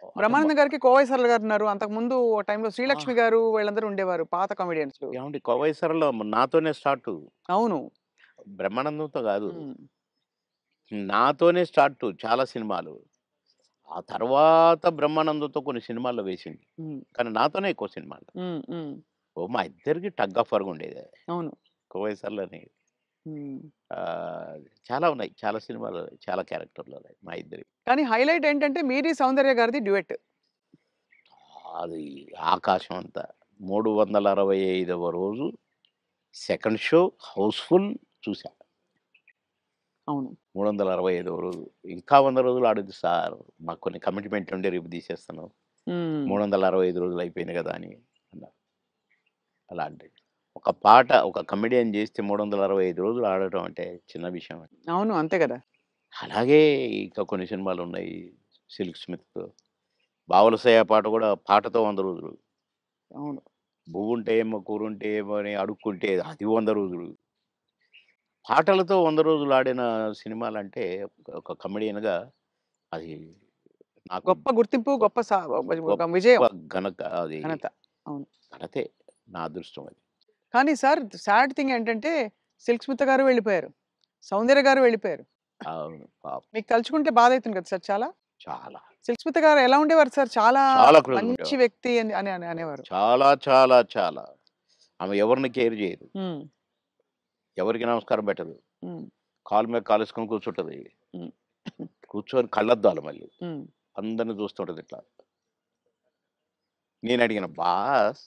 అంటే బ్రహ్మానందం గారికి కోవై సరళ గారున్నారు. అంతకుముందు ఓ టైంలో ఆ! శ్రీలక్ష్మి గారు వీళ్ళందరూ ఉండేవారు. పాత కామెడియన్సు. ఏవండీ 'కోవై సరళ' నాతోనే స్టార్టు. అవును. బ్రహ్మానందంతో గాదు. హ్మ్. నాతోనే స్టార్టు చాలా సినిమాలు. ఆ తర్వాత బ్రహ్మానందంతో కొన్ని సినిమాల్లో వేసింది. హ్మ్. కానీ నాతోనే ఎక్కువ సినిమాలు. హ్మ్. హ్మ్. మా ఇద్దరికి టగ్ ఆఫ్ వార్ ఉండేది. అవును. 'కోవై సరళని' హ్మ్. ఆహ్, చాలా ఉన్నాయి. చాలా సినిమాలు, చాలా క్యారెక్టర్‌లున్నాయి మా ఇద్దరివి. కానీ హైలైట్ ఏంటంటే 'మీరీ సౌందర్య' గారిది డ్యూయెట్. అది ఆకాశం అంత. 365వ రోజు సెకండ్ షో హౌస్‌ఫుల్ చూసా. అవును. 365వ రోజు. ఇంకా 100 రోజులు ఆడొద్దు సార్. మాకు కొన్ని కమిట్మెంట్ ఉండి రేపు తీసేస్తున్నాం. హ్మ్. 365 రోజులు అయిపోయింది కదా! అని అన్నారు. అలాంటిది. ఒక పాట ఒక కమెడియన్ చేస్తే 365 రోజులు ఆడటం అంటే చిన్న విషయం. అవును. అంతే గదా! అలాగే ఇంకా కొన్ని సినిమాలున్నాయి. 'సిల్క్ స్మిత్', 'బావలసయ్య' పాట కూడా పాటతో 100 రోజులు. అవును. 'పువ్వుంటే ఏమో కూరుంటే ఏమో' అని అడుక్కుంటే అది 100 రోజులు. పాటలతో 100 రోజులు ఆడిన సినిమాలంటే ఒక కమెడియన్‌గా అది నాకు గొప్ప గుర్తింపు, గొప్ గొప్ప ఒక గొప్ప విజయం. అది ఘనత. అవును. ఘనతే. నా అదృష్టం అది. కానీ సార్ సాడ్ థింగ్ ఏంటంటే 'సిల్క్ స్మిత' గారు వెళ్ళిపోయారు. 'సౌందర్య' గారు వెళ్ళిపోయారు. అవును. పాపం. మీకు తలుచుకుంటే బాధైతుంది కదా సార్ చాలా? చాలా. 'సిల్క్ స్మిత' గారు ఎలా ఉండేవారు సార్? చాలా చాలా క్లోజ్‌గా మంచి ఉండేవారు. వ్యక్తి అని అని అని అనేవారు. చాలా, చాలా, చాలా. ఆమె ఎవరిని కేర్ చేయదు. హ్మ్. ఎవరికీ నమస్కారం పెట్టదు. హ్మ్. కాలు మీద కాలేసుకొని కూర్చుంటది. హ్మ్. కూర్చొని కళ్ళద్దాలు మళ్ళీ. హ్మ్. అందరిని చూస్తుంటది ఇట్లా. నేనడిగిన, "బాస్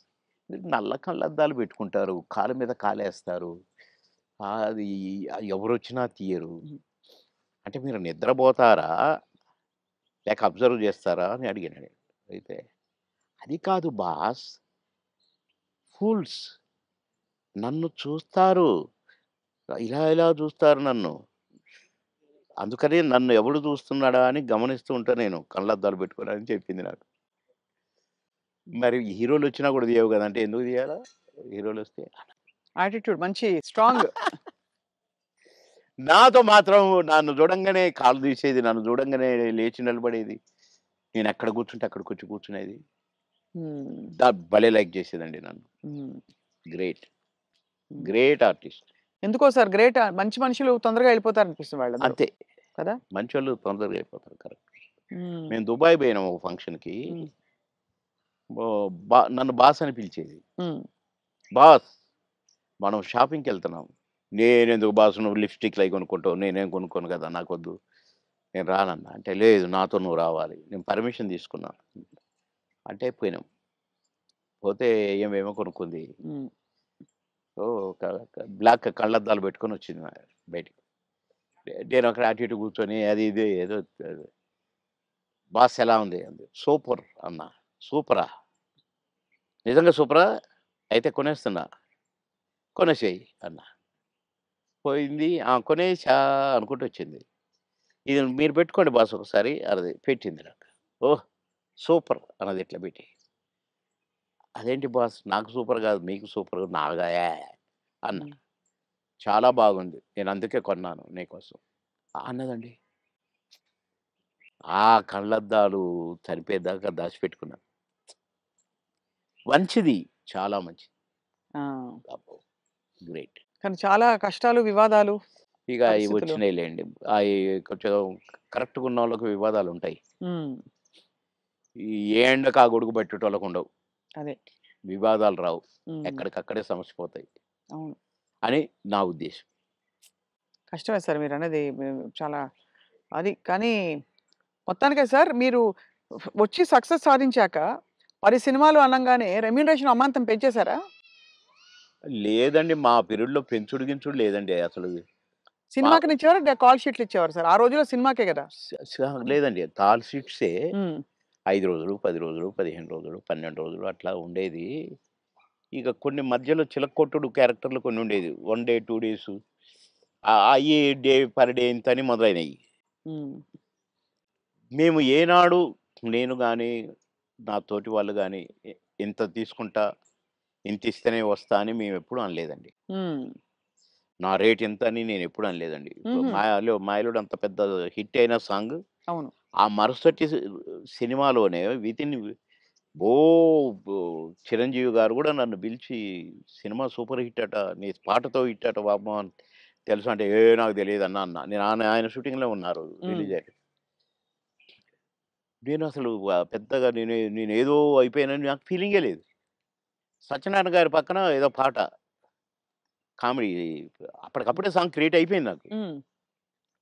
మీరు నల్ల కళ్ళద్దాలు పెట్టుకుంటారు. కాలు మీద కాలేస్తారు. అది ఎవరొచ్చినా తీయరు. హ్మ్. అంటే మీరు నిద్రపోతారా? లేక అబ్జర్వ్ చేస్తారా?" అని అడిగాను నేను. అయితే, "అది కాదు బాస్ ఫూల్స్ నన్ను చూస్తారు. ఇలా ఇలా చూస్తారు నన్ను. అందుకని నన్ను ఎవడు చూస్తున్నాడా అని గమనిస్తూ ఉంటా నేను కళ్ళద్దాలు పెట్టుకొని" అని చెప్పింది నాకు. మరి హీరోలొచ్చినా కూడా తీయవు గదా! అంటే ఎందుకు తీయాలా? హీరోలొస్తే? యాటిట్యూడ్ మంచి స్ట్రాంగ్. నాతో మాత్రం నన్ను చూడంగానే కాళ్ళు తీసేది. నన్ను చూడంగానే లేచి నిలబడేది. నేనెక్కడ కూర్చుంటే అక్కడికొచ్చి కూర్చునేది. హ్మ్. భలే లైక్ చేసేదండి నన్ను. హ్మ్. గ్రేట్. హ్మ్. Great artist. ఎందుకో సార్ గ్రేట్ మంచి మనుషులు తొందరగా వెళ్ళిపోతారనిపిస్తుంది వాళ్ళందరూ. అంతే. కదా! మంచోళ్ళు తొందరగా అయిపోతారు. కరెక్ట్. హ్మ్. మేము దుబాయ్ పోయినాం ఒక ఫంక్షన్‌కి. హ్మ్. నన్ను బాస్ అని పిలిచేది. హ్మ్. బాస్ మనం షాపింగ్‌కెళ్తున్నాం. నేనెందుకు బాస్ నువ్వు లిప్‌స్టిక్‌లయి కొనుక్కుంటావు. నేనేం కొనుక్కోను కదా! నాకొద్దు. నేను రానన్నా. అంటే లేదు నాతో నువ్వు రావాలి. నేను పర్మిషన్ తీసుకున్నా. అంటే పోయినాం. పోతే ఈమేమో కొనుక్కుంది. హ్మ్. ఓహ్! బ్లాక్ కళ్ళద్దాలు పెట్టుకొనొచ్చింది బయటికి. నేనక్కడ అటు ఇటు కూర్చొని అది ఇది ఏదో బాస్ ఎలా ఉంది? అంది. సూపర్ అన్నా. సూపరా? నిజంగా సూపరా? అయితే కొనేస్తున్నా. కొనేసేయి అన్నా. పోయింది. కొనేసా అనుకుంటూ వచ్చింది. ఇది మీరు పెట్టుకోండి బాస్ ఒకసారి అన్నది. పెట్టింది నాకు. ఓహ్! సూపర్ అన్నది ఇట్లా పెట్టి. అదేంటి బాస్ నాకు సూపర్ కాదు మీకు సూపర్ నాగా అన్నా. హ్మ్. చాలా బాగుంది. నేను అందుకే కొన్నాను నీకోసం. అన్నదండి. ఆ కళ్ళద్దాలు చనిపోయేదాకా దాచిపెట్టుకున్నాను. మంచిది. చాలా మంచిది. ఆ! అబ్బో! గ్రేట్. కానీ చాలా కష్టాలు, వివాదాలు, ఇక అయి పరిస్థితులు. వచ్చినాయిలెండి. అయి కొంచెం కరెక్ట్‌గా ఉన్నోళ్ళకి వివాదాలుంటాయి. హ్మ్. ఏ ఎండకు ఆ గొడుగు పట్టేటోళ్ళకుండవు. అదే. వివాదాలు రావు. హ్మ్. ఎక్కడికక్కడే సమసిపోతాయి అవును. అని నా ఉద్దేశం. కష్టమే సార్ మీరన్నది చాలా అది కానీ మొత్తానికే సార్ మీరు వచ్చి సక్సెస్ సాధించాక 10 సినిమాలు అనంగానే రెమ్యూనరేషన్ అమాంతం పెంచేసారా? లేదండి మా పీరియడ్‌లో పెంచుడు గించుడు లేదండి అసలు. మా సినిమాకినిచ్చేవారా? కాల్ షీట్లు ఇచ్చేవారా సార్? ఆ రోజుల్లో సినిమాకే గదా! స స లేదండి. కాల్ షీట్సే హ్మ్. 5 రోజులు, 10 రోజులు, 15 రోజులు, 12 రోజులు అట్లా ఉండేది. ఇక కొన్ని మధ్యలో చిలక్కొట్టుడు క్యారెక్టర్‌లు కొన్నుండేది. 1 డే, 2 డేసు అయ్యి డే పర్ డే ఇంతని మొదలైనయి. హ్మ్. మేము ఏనాడు నేను గాని, నా తోటి వాళ్ళు గాని ఇంత తీసుకుంటా, ఇంతిస్తేనే వస్తా అని మేమెప్పుడు అనలేదండి. హ్మ్. నా రేట్ ఇంత అని నేనెప్పుడు అనలేదండి. ఇప్పుడు హుహు. 'మాయలో' 'మాయలోడు' అంత పెద్ద హిట్ అయిన సాంగ్ అవును. ఆ మరుసటి సినిమాలోనే వితిన్ ఓ బో చిరంజీవి గారు గూడా నన్ను పిలిచి, "సినిమా సూపర్ హిట్ అట. నీ పాటతో హిట్ అట బాబు" అని తెలుసా అంటే, నాకు తెలీదన్నా" అన్నా. నేను ఆయన షూటింగ్‌లో ఉన్నారు. హ్మ్. రిలీజ్ అయ్యాక. నేనసలు పెద్దగా నేనేదో అయిపోయానని నాకు ఫీలింగే లేదు. సత్యనారాయణ గారి పక్కన ఏదో పాట కామెడీ అప్పటికప్పుడే సాంగ్ క్రియేట్ అయిపోయింది నాకు. హ్మ్.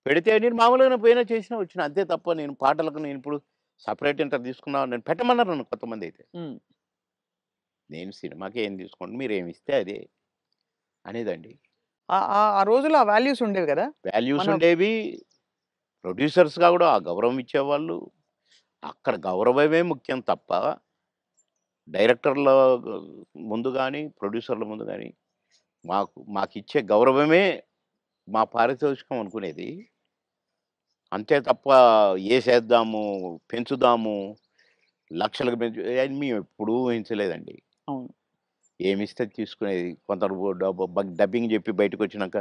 పెడితే నేను మామూలుగానే పోయినా, చేసినా, వచ్చినా. అంతే తప్ప నేను పాటలకు నేనిప్పుడు సెపరేట్ ఇంత తీసుకున్నా నన్ను పెట్టమన్నారు నన్ను కొంతమందైతే. హ్మ్. నేను సినిమాకి ఏం తీసుకోండి మీరేమిస్తే అదే అనేదండి. ఆ రోజుల్లో ఆ వాల్యూస్ ఉండేవి గదా! వాల్యూస్ మన ఉండేవి. ప్రొడ్యూసర్స్‌గా గూడా ఆ గౌరవం ఇచ్చేవాళ్ళు. అక్కడ గౌరవమే ముఖ్యం తప్ప డైరెక్టర్ల ముందు గాని, ప్రొడ్యూసర్ల ముందు గాని మాకిచ్చే గౌరవమే మా పారితోషికం అనుకునేది. అంతే తప్ప ఏసేద్దాము, పెంచుదాము, లక్షలకు అని మేమెప్పుడూ ఊహించలేదండి. అవును. ఏమిస్తే తీసుకునేది. కొందరు డబ్బింగ్ జెప్పి బయటకొచ్చినాక,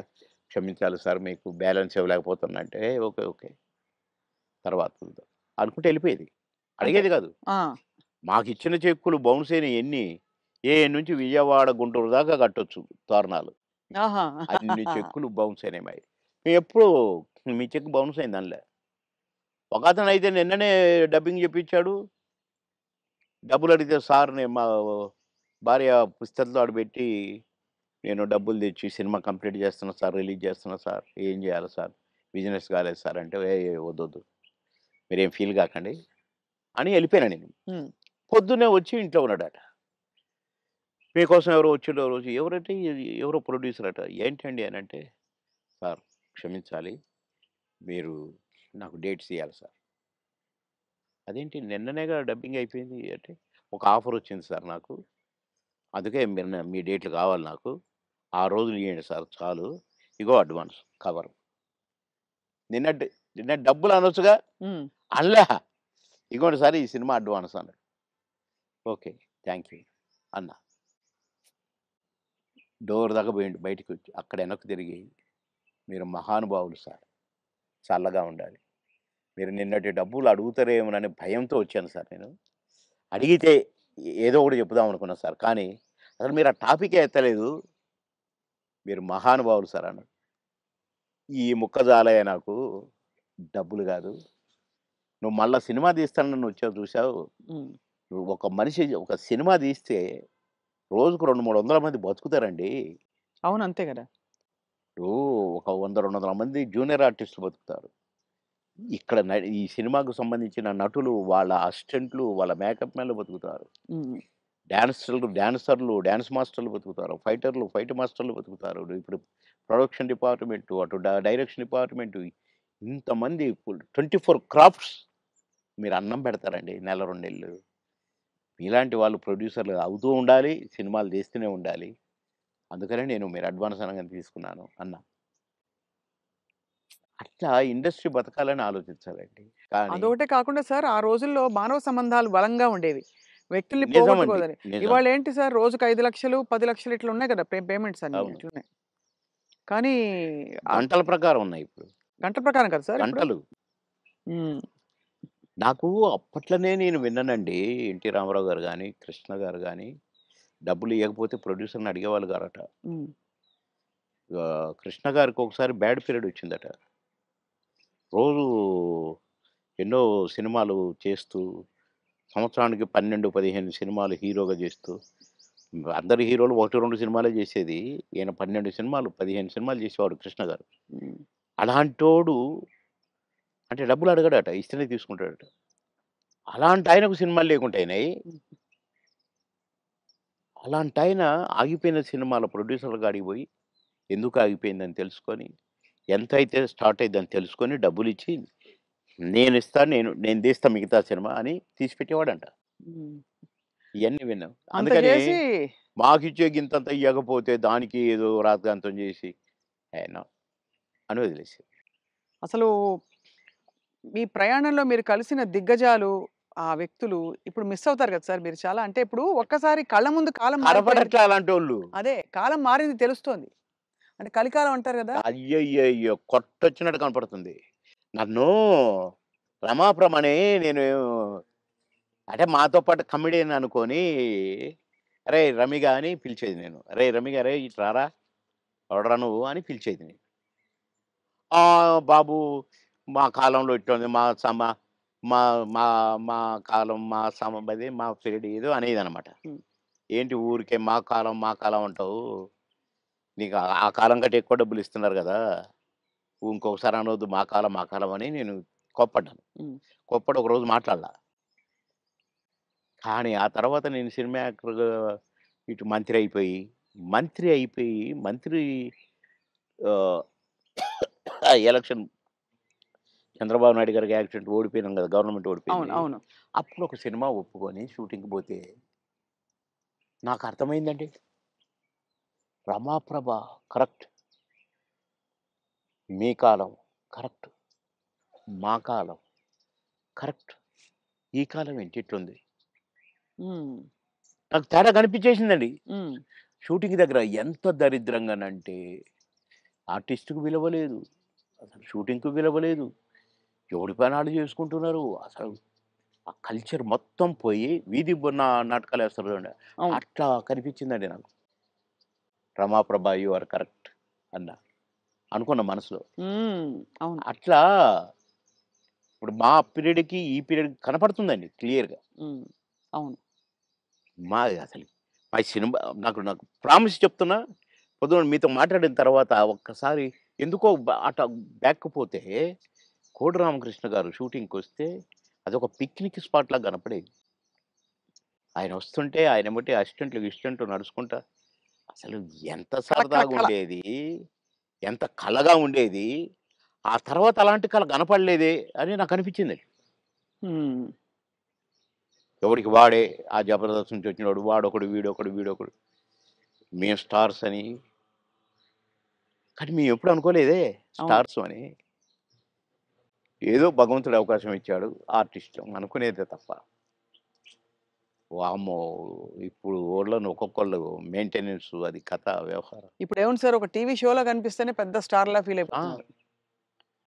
"క్షమించాలి సార్ మీకు బ్యాలెన్స్ ఇవ్వలేకపోతున్నా" అంటే, ఓకే. ఓకే. తర్వాత చూద్దాం అనుకుంటే ఎళ్ళిపోయేది. అంటే అడిగేది గాదు. ఆ! మాకిచ్చిన చెక్కులు బౌన్స్ అయినయి ఎన్ని, నుంచి విజయవాడ, గుంటూరు దాకా కట్టొచ్చు తోరణాలు. ఆహా! అన్ని చెక్కులు బౌన్స్ అయినాయి మాయి. మేమెప్పుడు మీ చెక్ బౌన్స్ అయిందనలే. ఒకతనయితే నిన్ననే డబ్బింగ్ జెప్పించాడు. డబ్బులడిగితే సార్ నేను మా భార్య పుస్తకం ఆడబెట్టి, "నేను డబ్బులు తెచ్చి సినిమా కంప్లీట్ చేస్తున్నా సార్, రిలీజ్ చేస్తున్నా సార్. ఏం చేయాలి సార్? బిజినెస్ కాలేదు సార్" అంటే, వద్దొద్దు. మీరేం ఫీల్ గాకండి" అని ఎళ్ళిపోయాను నేను. హ్మ్. పొద్దున్నే వచ్చి ఇంట్లో ఉన్నాడట. "మీకోసం ఎవరో వచ్చిండ్రు ఆ రోజు." ఎవరంటే ఎవరో ప్రొడ్యూసర్ అట. "ఏంటండి" అనంటే, "సార్ క్షమించాలి. మీరు నాకు డేట్స్ ఇయ్యాలి సార్." "అదేంటి నిన్ననేగా డబ్బింగ్ అయిపోయింది" అంటే, "ఒక ఆఫర్ వచ్చింది సార్ నాకు. అందుకే మీరు మీ డేట్లు కావాలి నాకు. ఆ రోజులు ఇయ్యండి సార్ చాలు. ఇగో అడ్వాన్స్ కవరు." నిన్న నిన్న డబ్బులు అనొచ్చుగా? హ్మ్. అనలే. "ఇగోండి సార్ ఈ సినిమా అడ్వాన్స్" అన్నాడు. ఓకే. థాంక్ యూ అన్నా. డోర్ దాకా పోయిండు బయటికొచ్చి. అక్కడ వెనక్కి తిరిగి, "మీరు మహానుభావులు సార్. చల్లగా ఉండాలి. మీరు నిన్నటి డబ్బులు అడుగుతారేమోననే భయంతో వచ్చాను సార్ నేను. అడిగితే ఏదో ఒకటి చెప్పుదాం అనుకున్నా సార్. కానీ అసలు మీరు ఆ టాపికే ఎత్తలేదు. మీరు మహానుభావులు సార్" అన్నాడు. ఈ ముక్క చాలయ్య నాకు. డబ్బులు గాదు. నువ్వు మళ్ళా సినిమా తీస్తానని వచ్చావు చూసావు. హ్మ్. నువ్వు ఒక మనిషి ఒక సినిమా తీస్తే రోజుకు 200, 300 మంది బతుకుతారండి. అవును. అంతే గదా! ఇప్పుడు ఒక 100, 200 మంది జూనియర్ ఆర్టిస్టులు బతుకుతారు. ఇక్కడ ఈ సినిమాకు సంబంధించిన నటులు, వాళ్ళ అసిస్టెంట్లు, వాళ్ళ మేకప్ మ్యాన్‌లు బతుకుతారు. హ్మ్. డాన్సర్లు, డాన్స్ మాస్టర్‌లు బతుకుతారు. ఫైటర్లు, ఫైట్ మాస్టర్‌లు బతుకుతారు. ఇప్పుడు ప్రొడక్షన్ డిపార్ట్‌మెంటు, అటు డైరెక్షన్ డిపార్ట్‌మెంటు ఇంతమంది 24 క్రాఫ్ట్స్ మీరు అన్నం పెడతారండి నెల, 2 నెలలు. మీలాంటి వాళ్ళు ప్రొడ్యూసర్‌లు అవుతూ ఉండాలి. సినిమాలు తీస్తూనే ఉండాలి. అందుకనే నేను మీరు అడ్వాన్స్ అనంగానే తీసుకున్నాను అన్నా. అట్లా ఇండస్ట్రీ బతకాలని ఆలోచించాలండి. కానీ అదొకటే కాకుండా సార్ ఆ రోజుల్లో మానవ సంబంధాలు బలంగా ఉండేవి. వ్యక్తుల్ని నిజమండి. పోగొట్టుకోదని. నిజం. ఇవాళేంటి సార్ రోజుకి 5,00,000, 10,00,000 ఇట్లా ఉన్నాయి కదా! పేమెంట్స్ అన్నీ అవును. ఇట్లున్నాయి. కానీ ఆహ్, గంటల ప్రకారం ఉన్నాయి ఇప్పుడు. గంటల ప్రకారం కదా సార్ ఇప్పుడు? గంటలు. హ్మ్. నాకు అప్పట్లోనే నేను విన్నానండి. 'ఎన్టీ రామారావు' గారు గాని, 'కృష్ణ' గారు గాని డబ్బులు ఇయ్యకపోతే ప్రొడ్యూసర్‌ని అడిగేవాళ్ళు గారట. హ్మ్. 'కృష్ణ' గారికి ఒకసారి బ్యాడ్ పీరియడ్ వచ్చిందట. రోజు ఎన్నో సినిమాలు చేస్తూ, సంవత్సరానికి 12, 15 సినిమాలు హీరోగా చేస్తూ, అందరు హీరోలు 1, 2 సినిమాలే చేసేది. ఈయన 12 సినిమాలు, 15 సినిమాలు చేసేవాడు 'కృష్ణ' గారు. హ్మ్. అలాంటోడు అంటే డబ్బులు అడగడట. ఇస్తేనే తీసుకుంటాడట. అలాంటాయనకు సినిమాలు లేకుంటే అయినాయి. హ్మ్. అలాంటాయన ఆగిపోయిన సినిమాల ప్రొడ్యూసర్‌ల కాడికి పోయి, ఎందుకు ఆగిపోయిందని తెలుసుకొని, ఎంతైతే స్టార్ట్ అయ్యిద్దని తెలుసుకొని డబ్బులిచ్చి, నేనిస్తాను నేను తీస్తా మిగతా సినిమా అని తీసి పెట్టేవాడంట. హ్మ్. ఇయన్నీ విన్నాం. అంత అందుకని చేసి మాకిచ్చే గింతంత ఇయ్యకపోతే దానికి ఏదో రాద్ధాంతం చేసి, నో అని వదిలేసారు. అసలు మీ ప్రయాణంలో మీరు కలిసిన దిగ్గజాలు, ఆ వ్యక్తులు ఇప్పుడు మిస్ అవుతారు కదా సార్ మీరు చాలా. అంటే ఇప్పుడు ఒక్కసారి కళ్ళ ముందు కాలం మారిపోయింది. కనపడట్లే అలాంటోళ్ళు. అదే కాలం మారింది తెలుస్తోంది. అంటే కలికాలం అంటారు గదా! అయ్యయ్యయ్యో! కొట్టొచ్చినట్టు కనపడుతుంది. నన్ను రమాప్రమని నేను అంటే మాతో పాటు కమెడియన్ అనుకోని, "అరేయ్! రమిగా" అని పిలిచేది నేను. "అరేయ్! రమిగా అరేయ్! ఇటు రారా! ఎవడురా నువ్వు" అని పిలిచేది నేను. "ఆ! బాబు మా కాలంలో ఇట్లుంది. మా మా మా కాలం మా అదే మా పీరియడ్" ఏదో అనేదనమాట. హ్మ్. "ఏంటి ఊరికే మా కాలం అంటావు? నీకు ఆ కాలం కంటే ఎక్కువ డబ్బులిస్తున్నారు గదా! ఇంకొకసారి అనొద్దు మా కాలం" అని నేను కోప్పడ్డాను. హ్మ్. కోప్పడి ఒకరోజు మాట్లాడలా. కానీ ఆ తర్వాత నేను సినిమా యాక్టర్‌గా ఇటు మంత్రి అయిపోయి మంత్రి ఆహ్, ఎలక్షన్ చంద్రబాబు నాయుడు గారికి యాక్సిడెంట్ ఓడిపోయినాం గదా! గవర్నమెంట్ అవును. ఓడిపోయింది. అవును. అప్పుడు ఒక సినిమా ఒప్పుకొని షూటింగ్‌కి పోతే నాకర్థమైందండి. రమాప్రభ కరెక్ట్. మీ కాలం కరెక్ట్. మా కాలం కరెక్ట్. ఈ కాలం ఏంటి ఇట్లుంది? హ్మ్. నాకు తేడా కనిపించేసిందండి. హ్మ్. షూటింగ్ దగ్గర ఎంత దరిద్రంగానంటే ఆర్టిస్ట్‌కి విలువ లేదు. అసలు షూటింగ్‌కి విలువ లేదు. ఎవడి పని ఆళ్ళు చేసుకుంటున్నారు. అసలు ఆ కల్చర్ మొత్తం పోయి వీధి నాటకాలేస్తారు చూడండి. అవును. అట్లా కనిపించిందండి నాకు. 'రమాప్రభ యూ ఆర్ కరెక్ట్' అన్నా. అనుకున్న మనసులో. హ్మ్. అవును. అట్లా ఇప్పుడు మా పీరియడ్‌కి, ఈ పీరియడ్‌కి కనపడుతుందండి క్లియర్‌గా. హ్మ్. అవును. అసలు మా సినిమా నాకు ప్రామిస్ చెప్తున్నా, పొద్దున మీతో మాట్లాడిన తర్వాత ఒక్కసారి ఎందుకో అట బ్యాక్‌కి పోతే, కోడి రామకృష్ణ గారు షూటింగ్‌కొస్తే అదొక పిక్నిక్ స్పాట్‌లాగా కనపడేది. ఆయనొస్తుంటే ఆయనెమ్మటే అసిస్టెంట్లు, గిసిస్టెంట్లు నడుచుకుంటా అసలు ఎంత కళ కళ కళ. సరదాగుండేది. ఎంత కళగా ఉండేది. ఆ తర్వాత అలాంటి కళ కనపడలేదే అని నాకనిపించిందండి. హ్మ్. ఎవడికి వాడే ఆ 'జబర్దస్త్' నుంచి వచ్చినోడు వాడొకడు, వీడొకడు. మేము స్టార్స్ అని. కానీ మేమెప్పుడు అనుకోలేదే అవును. స్టార్స్ అని. ఏదో భగవంతుడు అవకాశం ఇచ్చాడు. ఆర్టిస్ట్‌లం అనుకునేదే తప్ప. వామ్మో! ఇప్పుడు ఓళ్ళను ఒక్కొక్కళ్ళు మెయింటెనెన్సు అది కథ వ్యవహారం. ఇప్పుడేముంది సార్ ఒక టీవీ షోలో కనిపిస్తేనే పెద్ద స్టార్‌లా ఫీల్ ఆ! అయిపోతున్నారు.